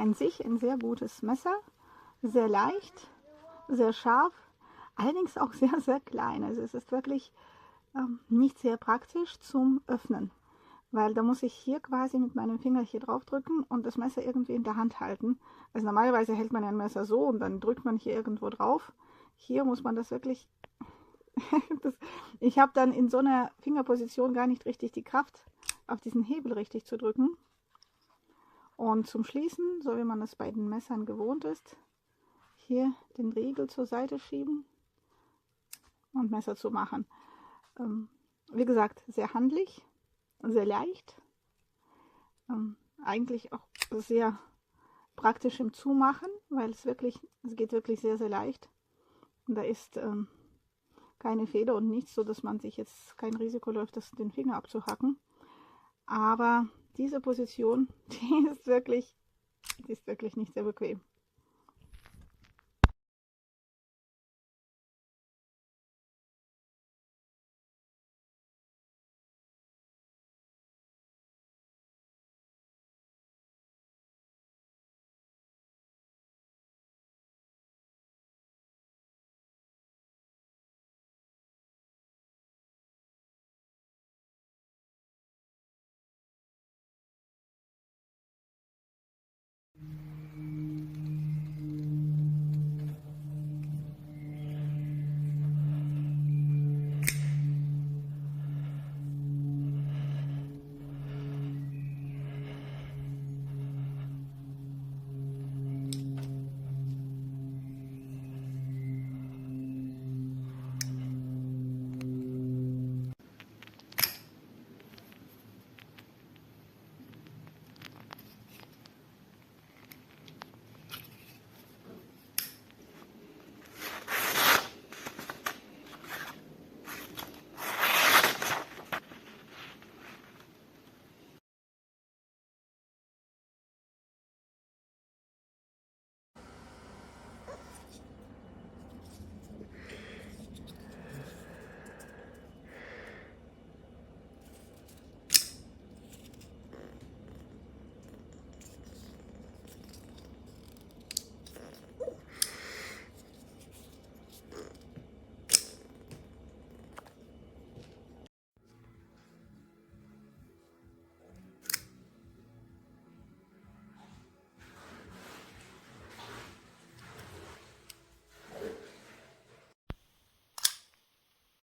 an sich ein sehr gutes Messer, sehr leicht, sehr scharf, allerdings auch sehr, sehr klein. Also es ist wirklich nicht sehr praktisch zum Öffnen, weil da muss ich hier quasi mit meinem Finger hier drauf drücken und das Messer irgendwie in der Hand halten. Also normalerweise hält man ein Messer so und dann drückt man hier irgendwo drauf. Hier muss man das wirklich... ich habe dann in so einer Fingerposition gar nicht richtig die Kraft, auf diesen Hebel richtig zu drücken. Und zum Schließen, so wie man es bei den Messern gewohnt ist, hier den Riegel zur Seite schieben und Messer zu machen. Wie gesagt, sehr handlich, sehr leicht, eigentlich auch sehr praktisch im Zumachen, weil es geht wirklich sehr, sehr leicht. Und da ist keine Feder und nichts, so dass man sich jetzt kein Risiko läuft, den Finger abzuhacken. Aber diese Position, die ist wirklich nicht sehr bequem.